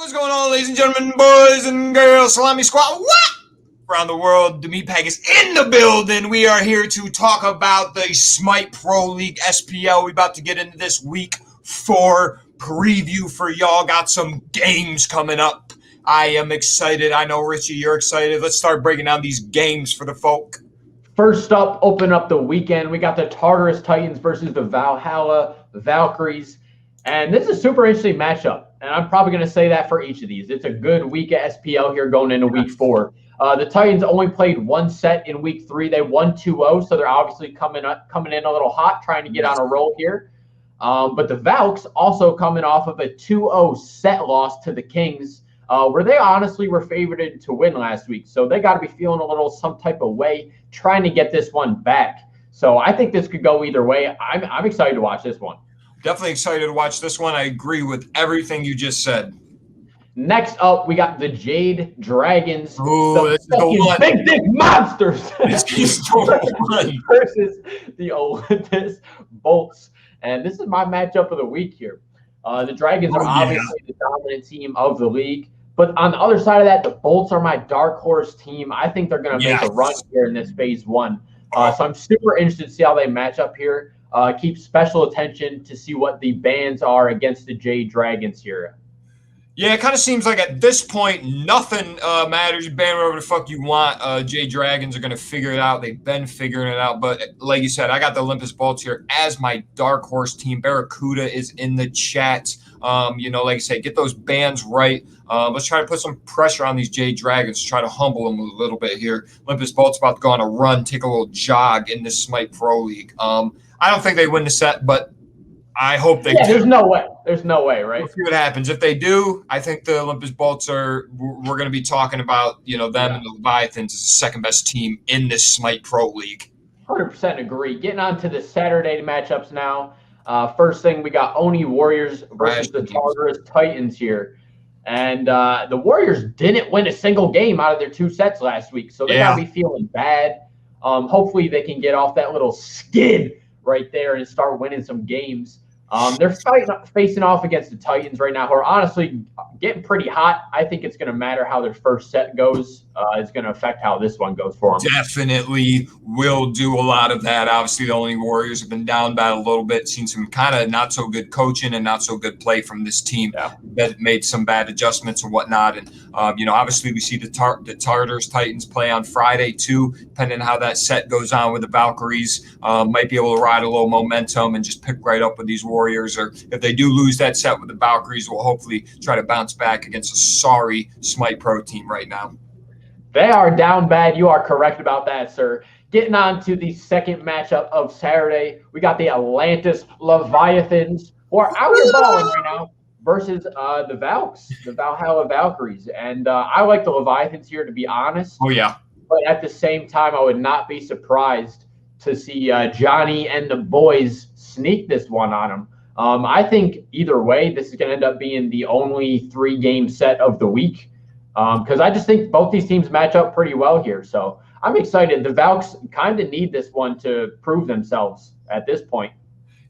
What's going on, ladies and gentlemen, boys and girls, Salami Squad? What? Around the world, the meat pack is in the building. We are here to talk about the Smite Pro League SPL. We're about to get into this week 4 preview for y'all. Got some games coming up. I am excited. I know, Richie, you're excited. Let's start breaking down these games for the folk. First up, open up the weekend. We got the Tartarus Titans versus the Valhalla Valkyries. And this is a super interesting matchup. And I'm probably going to say that for each of these. It's a good week at SPL here going into week 4. The Titans only played one set in week 3. They won 2-0, so they're obviously coming in a little hot, trying to get on a roll here. But the Valks also coming off of a 2-0 set loss to the Kings, where they honestly were favored to win last week. So they got to be feeling a little some type of way, trying to get this one back. So I think this could go either way. I'm excited to watch this one. Definitely excited to watch this one. I agree with everything you just said. Next up, we got the Jade Dragons. Ooh, this is the one. Big dick monsters. This is the one. Versus the Olympus Bolts. And this is my matchup of the week here. The Dragons are obviously the dominant team of the league. But on the other side of that, the Bolts are my dark horse team. I think they're going to make a run here in this phase 1. So I'm super interested to see how they match up here. Keep special attention to see what the bans are against the Jade Dragons here. Yeah, it kind of seems like at this point, nothing matters. You ban whatever the fuck you want. Jade Dragons are going to figure it out. They've been figuring it out. But like you said, I got the Olympus Bolts here as my dark horse team. Barracuda is in the chat. Like I said, get those bans right. Let's try to put some pressure on these Jade Dragons, try to humble them a little bit here. Olympus Bolts about to go on a run, take a little jog in this Smite Pro League. I don't think they win the set, but I hope they do. There's no way. There's no way, right? We'll see what happens. If they we're going to be talking about, them and the Leviathans as the second best team in this Smite Pro League. 100% agree. Getting on to the Saturday matchups now. First thing, we got Oni Warriors versus the Tartarus Titans here. And the Warriors didn't win a single game out of their 2 sets last week, so they got to be feeling bad. Hopefully they can get off that little skid right there and start winning some games. They're facing off against the Titans right now, who are honestly getting pretty hot. I think it's going to matter how their first set goes. It's going to affect how this one goes for them. Definitely will do a lot of that. Obviously, the Only Warriors have been down bad a little bit, seen some kind of not so good coaching and not so good play from this team that made some bad adjustments and whatnot. And, obviously we see the Tartarus Titans play on Friday too, depending on how that set goes on with the Valkyries. Might be able to ride a little momentum and just pick right up with these Warriors. Or if they do lose that set with the Valkyries, we'll hopefully try to bounce back against a sorry Smite Pro team right now. They are down bad. You are correct about that, sir. Getting on to the second matchup of Saturday, we got the Atlantis Leviathans, who are out here balling right now, versus the Valks, the Valhalla Valkyries. And I like the Leviathans here, to be honest. Oh, yeah. But at the same time, I would not be surprised to see Johnny and the boys sneak this one on them. I think either way, this is going to end up being the only 3-game set of the week. Because I just think both these teams match up pretty well here. So I'm excited. The Valks kind of need this one to prove themselves at this point.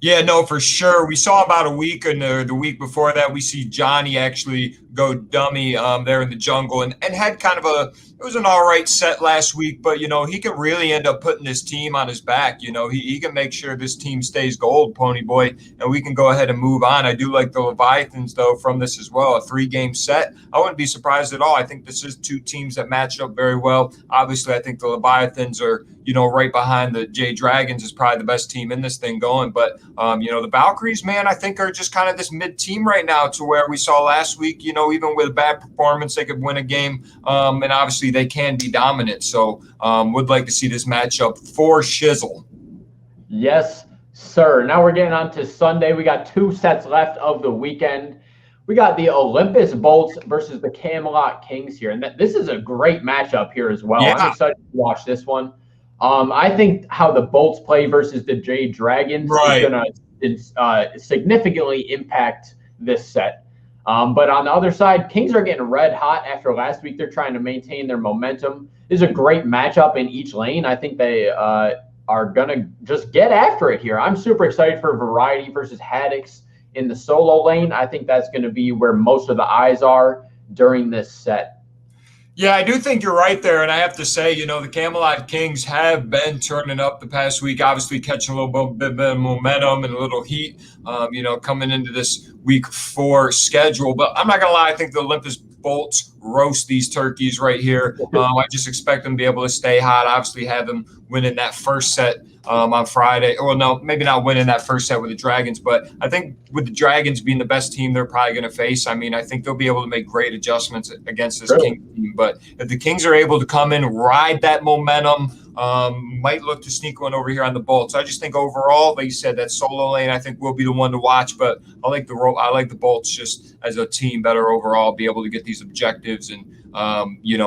Yeah, no, for sure. We saw about a week, and the week before that, we see Johnny actually go dummy there in the jungle and had kind of it was an all right set last week, but, he can really end up putting this team on his back. He can make sure this team stays gold, Pony Boy, and we can go ahead and move on. I do like the Leviathans, though, from this as well, a 3-game set. I wouldn't be surprised at all. I think this is 2 teams that match up very well. Obviously, I think the Leviathans are, right behind the Jade Dragons is probably the best team in this thing going. But, the Valkyries, man, I think are just kind of this mid-team right now to where we saw last week, even with a bad performance, they could win a game. And obviously they can be dominant. So would like to see this matchup for shizzle. Yes, sir. Now we're getting on to Sunday. We got 2 sets left of the weekend. We got the Olympus Bolts versus the Camelot Kings here. And this is a great matchup here as well. I'm excited to watch this one. I think how the Bolts play versus the Jade Dragons is going to significantly impact this set. But on the other side, Kings are getting red hot after last week. They're trying to maintain their momentum. This is a great matchup in each lane. I think they are going to just get after it here. I'm super excited for Variety versus Haddix in the solo lane. I think that's going to be where most of the eyes are. during this set. Yeah, I do think you're right there. And I have to say, the Camelot Kings have been turning up the past week, obviously catching a little bit of momentum and a little heat, coming into this week 4 schedule. But I'm not going to lie, I think the Olympus Bolts roast these turkeys right here. I just expect them to be able to stay hot, obviously have them winning that first set on Friday. Well, no, maybe not winning that first set with the Dragons, but I think with the Dragons being the best team they're probably going to face, I think they'll be able to make great adjustments against this King team. But if the Kings are able to come in, ride that momentum, might look to sneak one over here on the Bolts. I just think overall, like you said, that solo lane I think will be the one to watch. But I like the Bolts just as a team better overall, be able to get these objectives and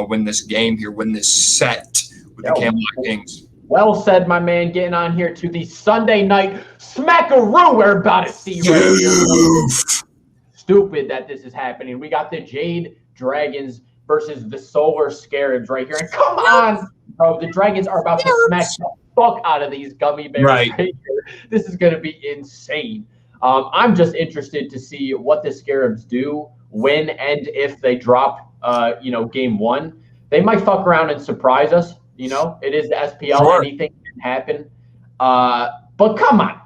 win this game here, win this set with the Camelot Kings. Well said, my man. Getting on here to the Sunday night smackaroo we're about to see right here. Stupid that this is happening. We got the Jade Dragons versus the Solar Scarabs right here. And come on, bro. The Dragons are about to smack the fuck out of these gummy bears right here. This is going to be insane. I'm just interested to see what the Scarabs do when and if they drop, game 1. They might fuck around and surprise us. It is the SPL. Sure. Anything can happen. But come on.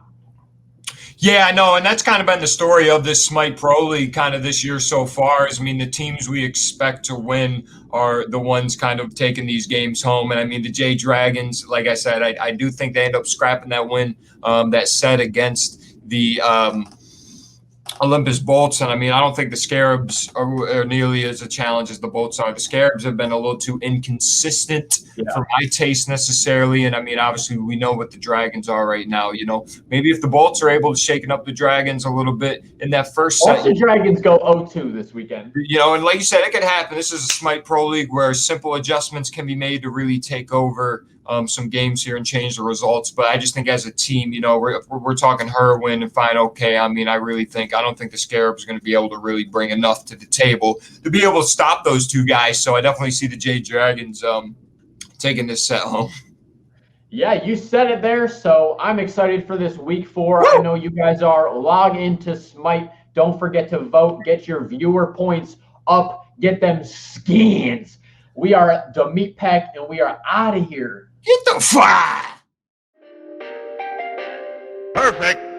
Yeah, I know, and that's kind of been the story of this Smite Pro League kind of this year so far. The teams we expect to win are the ones kind of taking these games home. And the J Dragons, like I said, I do think they end up scrapping that win, that set against the Olympus Bolts. And I don't think the Scarabs are nearly as a challenge as the Bolts are. The Scarabs have been a little too inconsistent for my taste necessarily. And obviously we know what the Dragons are right now. Maybe if the Bolts are able to shaken up the Dragons a little bit in that first set. The Dragons go 0-2 this weekend. And like you said, it could happen. This is a Smite Pro League where simple adjustments can be made to really take over some games here and change the results. But I just think as a team, we're talking her win and fine. Okay. I don't think the Scarabs are going to be able to really bring enough to the table to be able to stop those two guys. So I definitely see the J Dragons taking this set home. Yeah, you said it there. So I'm excited for this week 4. Woo! I know you guys are. Log into Smite. Don't forget to vote. Get your viewer points up. Get them skins. We are at the meat pack and we are out of here. Get the fire. Perfect.